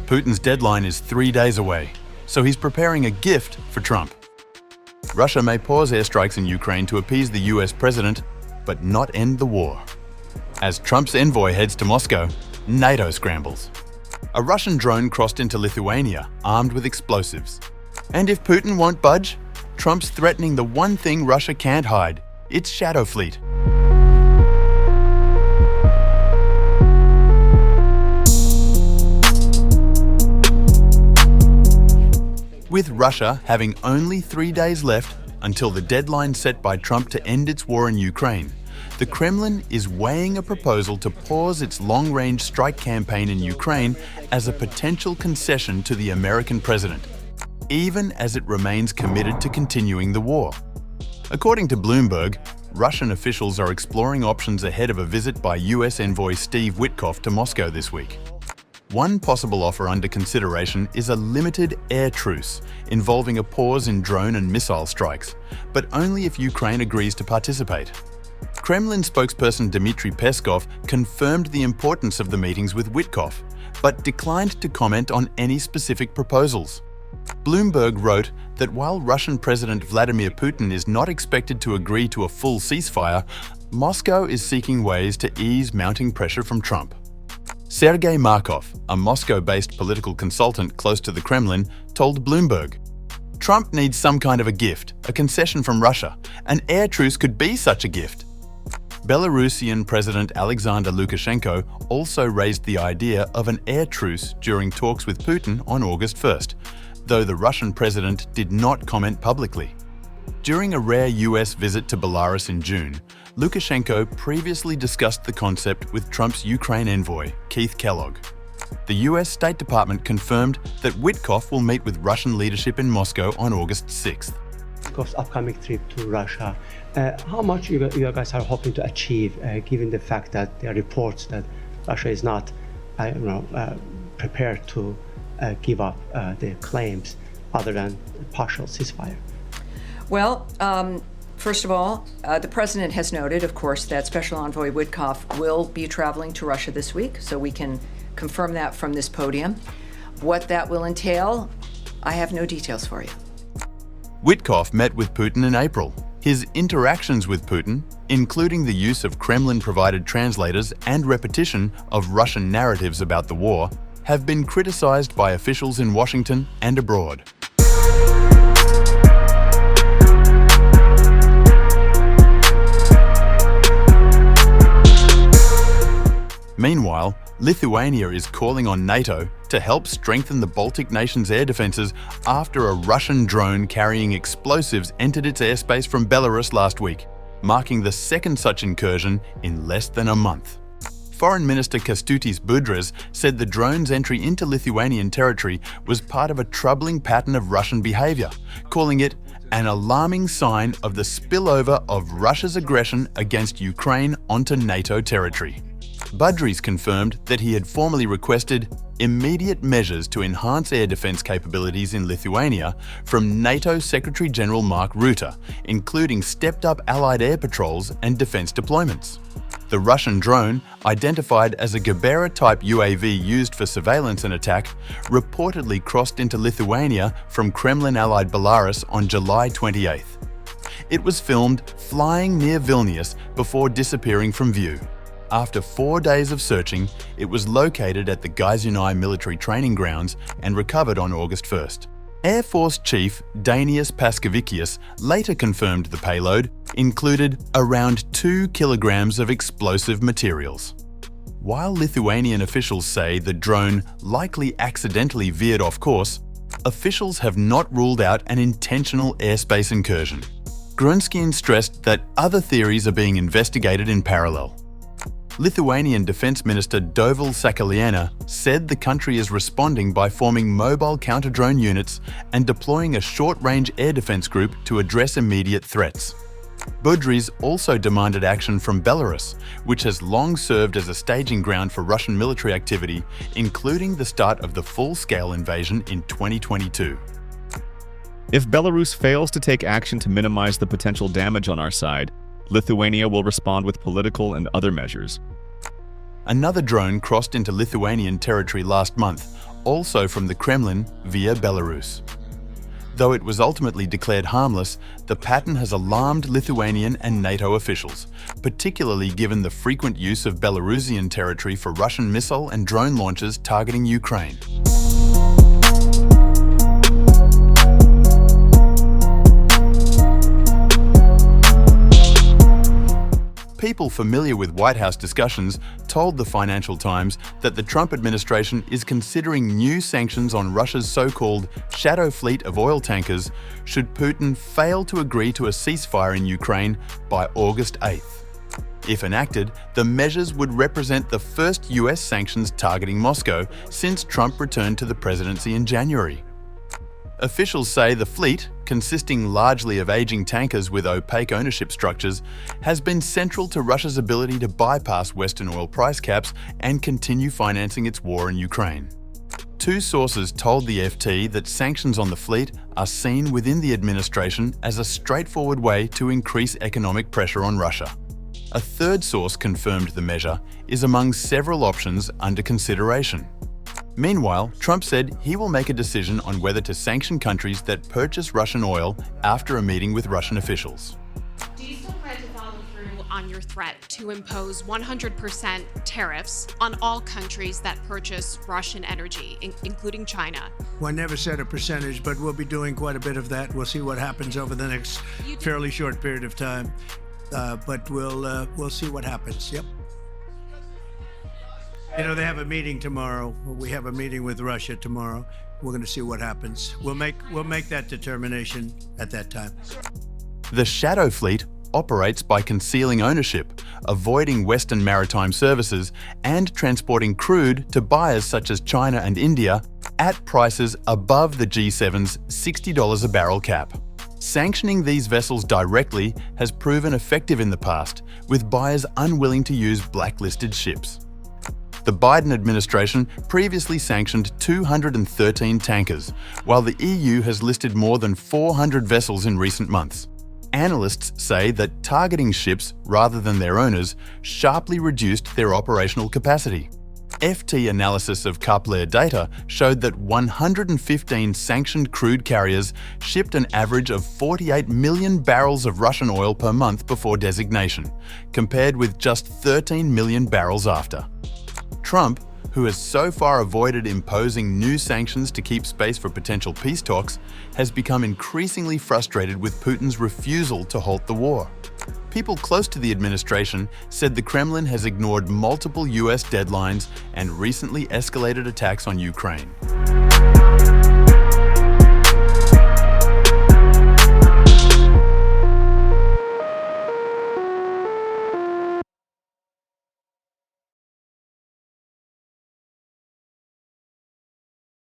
Putin's deadline is 3 days away, so he's preparing a gift for Trump. Russia may pause airstrikes in Ukraine to appease the US president, but not end the war. As Trump's envoy heads to Moscow, NATO scrambles. A Russian drone crossed into Lithuania, armed with explosives. And if Putin won't budge, Trump's threatening the one thing Russia can't hide, its shadow fleet. With Russia having only 3 days left until the deadline set by Trump to end its war in Ukraine, the Kremlin is weighing a proposal to pause its long-range strike campaign in Ukraine as a potential concession to the American president, even as it remains committed to continuing the war. According to Bloomberg, Russian officials are exploring options ahead of a visit by US envoy Steve Witkoff to Moscow this week. One possible offer under consideration is a limited air truce involving a pause in drone and missile strikes, but only if Ukraine agrees to participate. Kremlin spokesperson Dmitry Peskov confirmed the importance of the meetings with Witkoff, but declined to comment on any specific proposals. Bloomberg wrote that while Russian President Vladimir Putin is not expected to agree to a full ceasefire, Moscow is seeking ways to ease mounting pressure from Trump. Sergei Markov, a Moscow-based political consultant close to the Kremlin, told Bloomberg, "Trump needs some kind of a gift, a concession from Russia. An air truce could be such a gift." Belarusian President Alexander Lukashenko also raised the idea of an air truce during talks with Putin on August 1st, though the Russian president did not comment publicly. During a rare US visit to Belarus in June, Lukashenko previously discussed the concept with Trump's Ukraine envoy, Keith Kellogg. The US State Department confirmed that Witkoff will meet with Russian leadership in Moscow on August 6th. Witkoff's upcoming trip to Russia, how much you guys are hoping to achieve, given the fact that there are reports that Russia is not prepared to give up their claims other than partial ceasefire? Well, first of all, the president has noted, of course, that Special Envoy Witkoff will be traveling to Russia this week, so we can confirm that from this podium. What that will entail, I have no details for you. Witkoff met with Putin in April. His interactions with Putin, including the use of Kremlin-provided translators and repetition of Russian narratives about the war, have been criticized by officials in Washington and abroad. Meanwhile, Lithuania is calling on NATO to help strengthen the Baltic nations' air defenses after a Russian drone carrying explosives entered its airspace from Belarus last week, marking the second such incursion in less than a month. Foreign Minister Kęstutis Budrys said the drone's entry into Lithuanian territory was part of a troubling pattern of Russian behavior, calling it an alarming sign of the spillover of Russia's aggression against Ukraine onto NATO territory. Budrys confirmed that he had formally requested immediate measures to enhance air defense capabilities in Lithuania from NATO Secretary-General Mark Rutte, including stepped-up Allied air patrols and defense deployments. The Russian drone, identified as a Gebera-type UAV used for surveillance and attack, reportedly crossed into Lithuania from Kremlin-allied Belarus on July 28th. It was filmed flying near Vilnius before disappearing from view. After 4 days of searching, it was located at the Gaiziunai military training grounds and recovered on August 1st. Air Force Chief Danius Paskevicius later confirmed the payload included around 2 kilograms of explosive materials. While Lithuanian officials say the drone likely accidentally veered off course, officials have not ruled out an intentional airspace incursion. Grunskian stressed that other theories are being investigated in parallel. Lithuanian Defense Minister Dovilas Sakaliena said the country is responding by forming mobile counter-drone units and deploying a short-range air defense group to address immediate threats. Budrys also demanded action from Belarus, which has long served as a staging ground for Russian military activity, including the start of the full-scale invasion in 2022. If Belarus fails to take action to minimize the potential damage on our side, Lithuania will respond with political and other measures. Another drone crossed into Lithuanian territory last month, also from the Kremlin via Belarus. Though it was ultimately declared harmless, the pattern has alarmed Lithuanian and NATO officials, particularly given the frequent use of Belarusian territory for Russian missile and drone launches targeting Ukraine. People familiar with White House discussions told the Financial Times that the Trump administration is considering new sanctions on Russia's so-called shadow fleet of oil tankers should Putin fail to agree to a ceasefire in Ukraine by August 8th. If enacted, the measures would represent the first US sanctions targeting Moscow since Trump returned to the presidency in January. Officials say the fleet, consisting largely of aging tankers with opaque ownership structures, has been central to Russia's ability to bypass Western oil price caps and continue financing its war in Ukraine. Two sources told the FT that sanctions on the fleet are seen within the administration as a straightforward way to increase economic pressure on Russia. A third source confirmed the measure is among several options under consideration. Meanwhile, Trump said he will make a decision on whether to sanction countries that purchase Russian oil after a meeting with Russian officials. Do you still plan to follow through on your threat to impose 100% tariffs on all countries that purchase Russian energy, including China? Well, I never said a percentage, but we'll be doing quite a bit of that. We'll see what happens over the next fairly short period of time, but we'll see what happens. Yep. You know, they have a meeting tomorrow. We have a meeting with Russia tomorrow. We're going to see what happens. We'll make that determination at that time. The shadow fleet operates by concealing ownership, avoiding Western maritime services, and transporting crude to buyers such as China and India at prices above the G7's $60 a barrel cap. Sanctioning these vessels directly has proven effective in the past, with buyers unwilling to use blacklisted ships. The Biden administration previously sanctioned 213 tankers, while the EU has listed more than 400 vessels in recent months. Analysts say that targeting ships rather than their owners sharply reduced their operational capacity. FT analysis of Kepler data showed that 115 sanctioned crude carriers shipped an average of 48 million barrels of Russian oil per month before designation, compared with just 13 million barrels after. Trump, who has so far avoided imposing new sanctions to keep space for potential peace talks, has become increasingly frustrated with Putin's refusal to halt the war. People close to the administration said the Kremlin has ignored multiple US deadlines and recently escalated attacks on Ukraine.